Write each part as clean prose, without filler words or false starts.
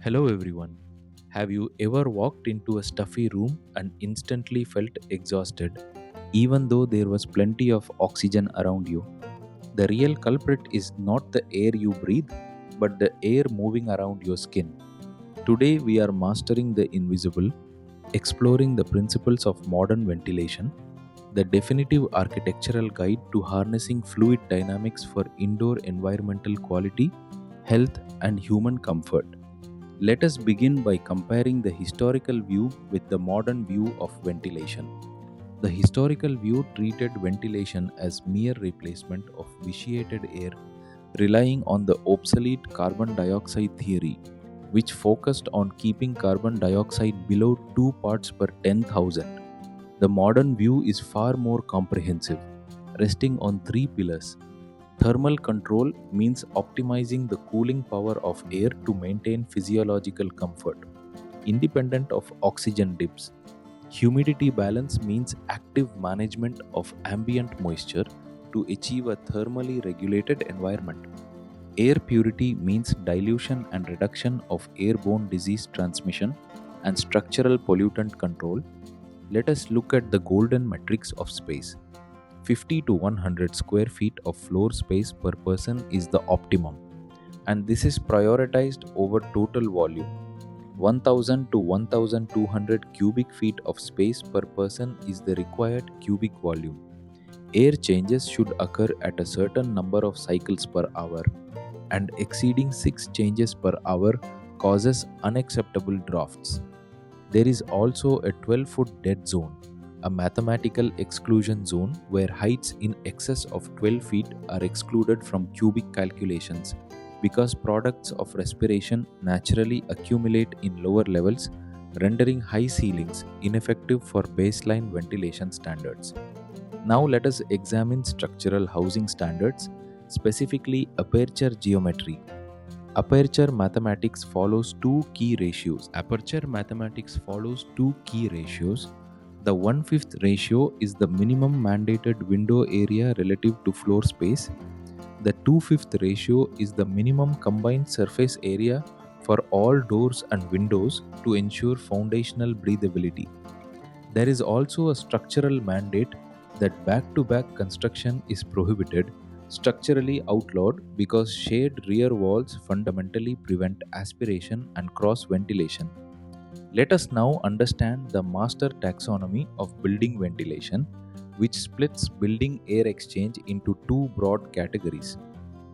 Hello everyone. Have you ever walked into a stuffy room and instantly felt exhausted, even though there was plenty of oxygen around you? The real culprit is not the air you breathe, but the air moving around your skin. Today we are mastering the invisible, exploring the principles of modern ventilation, the definitive architectural guide to harnessing fluid dynamics for indoor environmental quality, health, and human comfort. Let us begin by comparing the historical view with the modern view of ventilation. The historical view treated ventilation as mere replacement of vitiated air, relying on the obsolete carbon dioxide theory, which focused on keeping carbon dioxide below 2 parts per 10,000. The modern view is far more comprehensive, resting on three pillars. Thermal control means optimizing the cooling power of air to maintain physiological comfort, independent of oxygen dips. Humidity balance means active management of ambient moisture to achieve a thermally regulated environment. Air purity means dilution and reduction of airborne disease transmission and structural pollutant control. Let us look at the golden metrics of space. 50 to 100 square feet of floor space per person is the optimum, and this is prioritized over total volume. 1000 to 1200 cubic feet of space per person is the required cubic volume. Air changes should occur at a certain number of cycles per hour, and exceeding 6 changes per hour causes unacceptable drafts. There is also a 12-foot dead zone, a mathematical exclusion zone where heights in excess of 12 feet are excluded from cubic calculations because products of respiration naturally accumulate in lower levels, rendering high ceilings ineffective for baseline ventilation standards. Now let us examine structural housing standards, specifically aperture geometry. Aperture mathematics follows two key ratios. The 1/5 ratio is the minimum mandated window area relative to floor space. The 2/5 ratio is the minimum combined surface area for all doors and windows to ensure foundational breathability. There is also a structural mandate that back-to-back construction is prohibited, structurally outlawed because shared rear walls fundamentally prevent aspiration and cross ventilation. Let us now understand the master taxonomy of building ventilation, which splits building air exchange into two broad categories.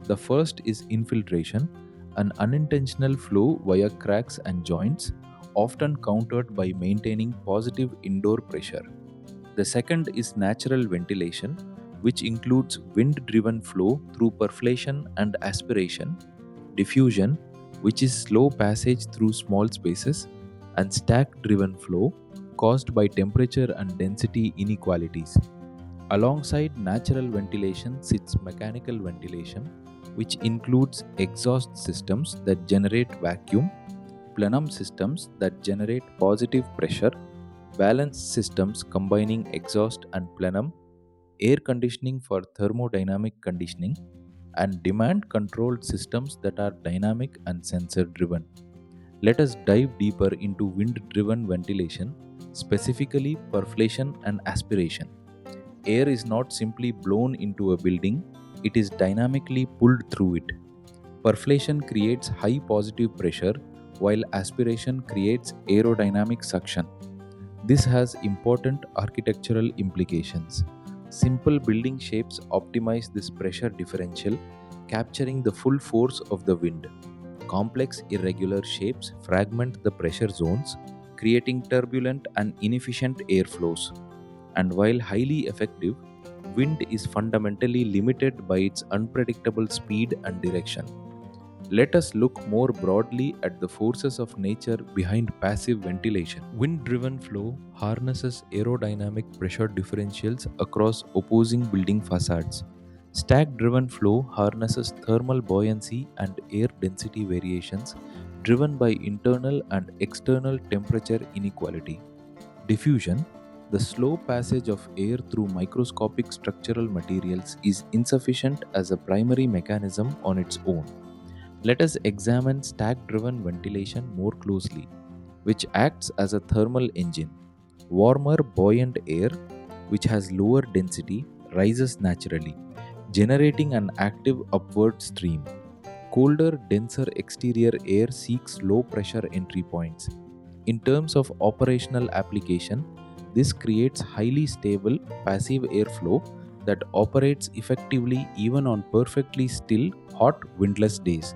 The first is infiltration, an unintentional flow via cracks and joints, often countered by maintaining positive indoor pressure. The second is natural ventilation, which includes wind driven flow through perflation and aspiration, diffusion, which is slow passage through small spaces, and stack driven flow caused by temperature and density inequalities. Alongside natural ventilation sits mechanical ventilation, which includes exhaust systems that generate vacuum, plenum systems that generate positive pressure, balance systems combining exhaust and plenum, air conditioning for thermodynamic conditioning, and demand controlled systems that are dynamic and sensor driven. Let us dive deeper into wind driven ventilation, specifically perflation and aspiration. Air is not simply blown into a building, it is dynamically pulled through it. Perflation creates high positive pressure, while aspiration creates aerodynamic suction. This has important architectural implications. Simple building shapes optimize this pressure differential, capturing the full force of the wind. Complex irregular shapes fragment the pressure zones, creating turbulent and inefficient airflows. And while highly effective, wind is fundamentally limited by its unpredictable speed and direction. Let us look more broadly at the forces of nature behind passive ventilation. Wind driven flow harnesses aerodynamic pressure differentials across opposing building facades. Stack driven flow harnesses thermal buoyancy and air density variations driven by internal and external temperature inequality. Diffusion, the slow passage of air through microscopic structural materials, is insufficient as a primary mechanism on its own. Let us examine stack-driven ventilation more closely, which acts as a thermal engine. Warmer, buoyant air, which has lower density, rises naturally, generating an active upward stream. Colder, denser exterior air seeks low pressure entry points. In terms of operational application, this creates highly stable passive airflow that operates effectively even on perfectly still, hot, windless days.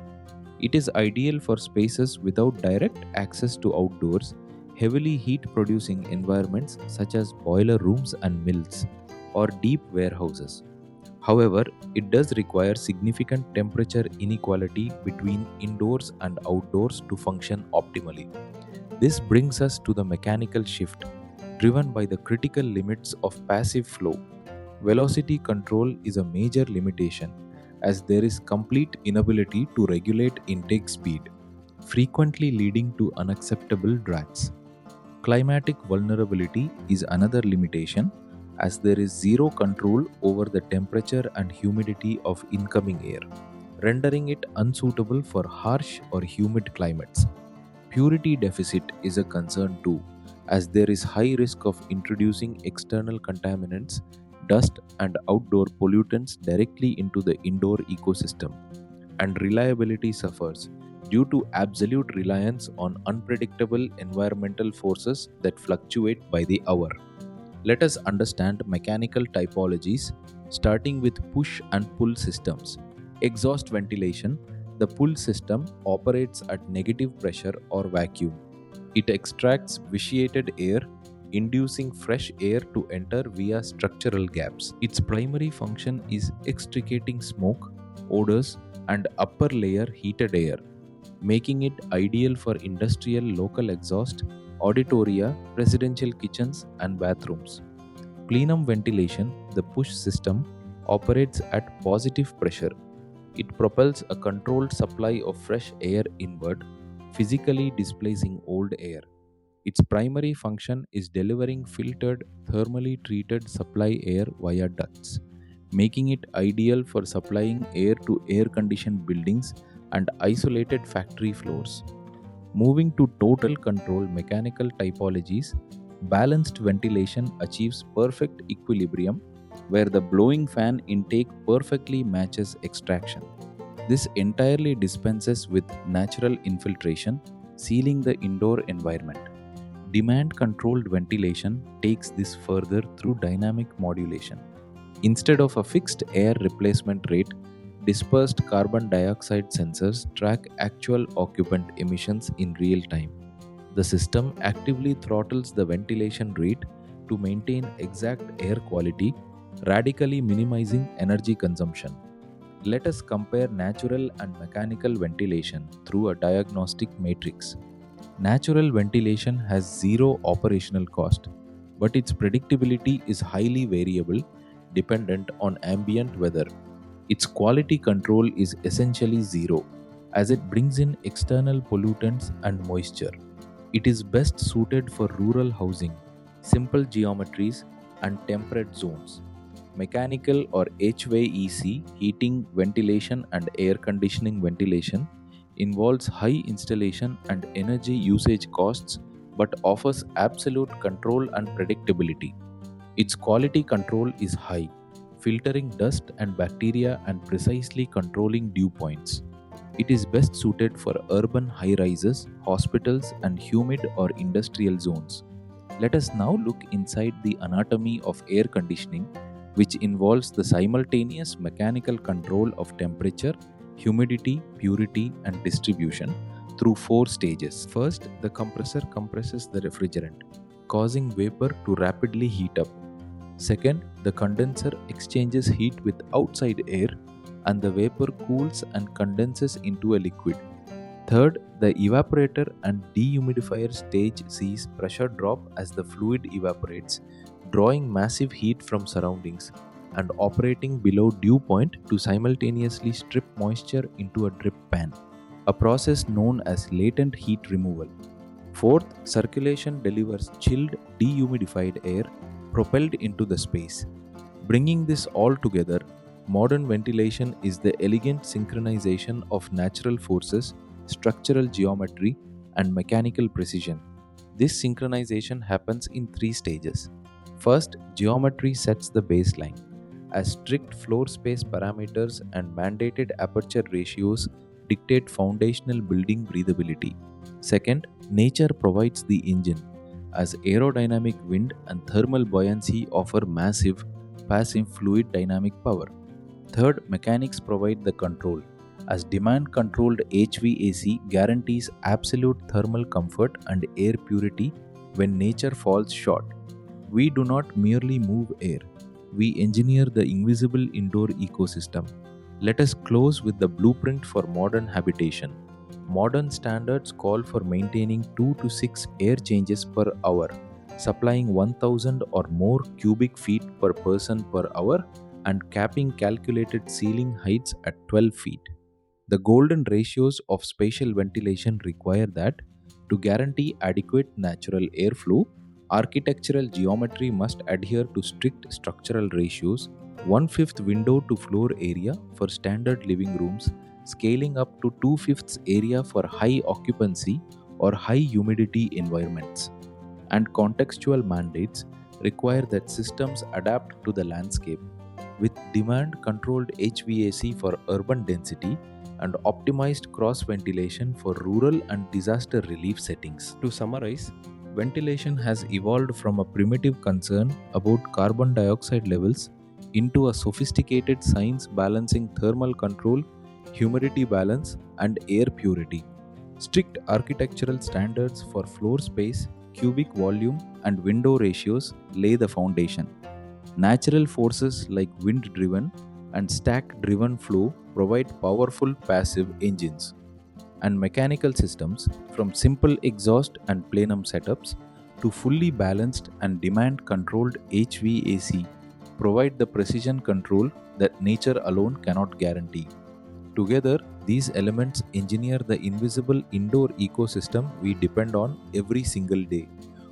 It is ideal for spaces without direct access to outdoors, heavily heat producing environments such as boiler rooms and mills, or deep warehouses. However, it does require significant temperature inequality between indoors and outdoors to function optimally. This brings us to the mechanical shift, driven by the critical limits of passive flow. Velocity control is a major limitation, as there is complete inability to regulate intake speed, frequently leading to unacceptable drafts. Climatic vulnerability is another limitation, as there is zero control over the temperature and humidity of incoming air, rendering it unsuitable for harsh or humid climates. Purity deficit is a concern too, as there is high risk of introducing external contaminants, dust, and outdoor pollutants directly into the indoor ecosystem, and reliability suffers due to absolute reliance on unpredictable environmental forces that fluctuate by the hour. Let us understand mechanical typologies, starting with push and pull systems. Exhaust ventilation: the pull system operates at negative pressure or vacuum. It extracts vitiated air, inducing fresh air to enter via structural gaps. Its primary function is extricating smoke, odors, and upper layer heated air, making it ideal for industrial local exhaust, auditoria, residential kitchens, and bathrooms. Plenum ventilation: the push system operates at positive pressure. It propels a controlled supply of fresh air inward, physically displacing old air. Its primary function is delivering filtered, thermally treated supply air via ducts, making it ideal for supplying air to air conditioned buildings and isolated factory floors. Moving to total control mechanical typologies, balanced ventilation achieves perfect equilibrium where the blowing fan intake perfectly matches extraction. This entirely dispenses with natural infiltration, sealing the indoor environment. Demand controlled ventilation takes this further through dynamic modulation. Instead of a fixed air replacement rate, dispersed carbon dioxide sensors track actual occupant emissions in real time. The system actively throttles the ventilation rate to maintain exact air quality, radically minimizing energy consumption. Let us compare natural and mechanical ventilation through a diagnostic matrix. Natural ventilation has zero operational cost, but its predictability is highly variable, dependent on ambient weather. Its quality control is essentially zero, as it brings in external pollutants and moisture. It is best suited for rural housing, simple geometries, and temperate zones. Mechanical or HVAC heating, ventilation, and air conditioning ventilation involves high installation and energy usage costs but offers absolute control and predictability. Its quality control is high, filtering dust and bacteria and precisely controlling dew points. It is best suited for urban high rises, hospitals, and humid or industrial zones. Let us now look inside the anatomy of air conditioning, which involves the simultaneous mechanical control of temperature, humidity, purity, and distribution through four stages. First, the compressor compresses the refrigerant, causing vapor to rapidly heat up. Second, the condenser exchanges heat with outside air and the vapor cools and condenses into a liquid. Third, the evaporator and dehumidifier stage sees pressure drop as the fluid evaporates, drawing massive heat from surroundings and operating below dew point to simultaneously strip moisture into a drip pan, a process known as latent heat removal. Fourth, circulation delivers chilled, dehumidified air propelled into the space. Bringing this all together, Modern ventilation is the elegant synchronization of natural forces, structural geometry, and mechanical precision. This synchronization happens in three stages. First, geometry sets the baseline, as strict floor space parameters and mandated aperture ratios dictate foundational building breathability. Second, nature provides the engine, as aerodynamic wind and thermal buoyancy offer massive, passive fluid dynamic power. Third, mechanics provide the control, as demand controlled HVAC guarantees absolute thermal comfort and air purity when nature falls short. We do not merely move air, we engineer the invisible indoor ecosystem. Let us close with the blueprint for modern habitation. Modern standards call for maintaining 2 to 6 air changes per hour, supplying 1000 or more cubic feet per person per hour, and capping calculated ceiling heights at 12 feet. The golden ratios of spatial ventilation require that, to guarantee adequate natural airflow, architectural geometry must adhere to strict structural ratios: one-fifth window to floor area for standard living rooms, scaling up to two-fifths area for high occupancy or high humidity environments. And contextual mandates require that systems adapt to the landscape, with demand controlled HVAC for urban density and optimized cross ventilation for rural and disaster relief settings. To summarize, ventilation has evolved from a primitive concern about carbon dioxide levels into a sophisticated science balancing thermal control, humidity balance, and air purity. Strict architectural standards for floor space, cubic volume, and window ratios lay the foundation. Natural forces like wind driven and stack driven flow provide powerful passive engines, and mechanical systems, from simple exhaust and plenum setups to fully balanced and demand controlled HVAC, provide the precision control that nature alone cannot guarantee. Together, these elements engineer the invisible indoor ecosystem we depend on every single day.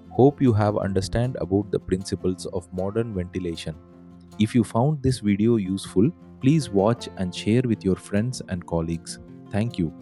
Hope you have understand about the principles of modern ventilation. If you found this video useful, please watch and share with your friends and colleagues. Thank you.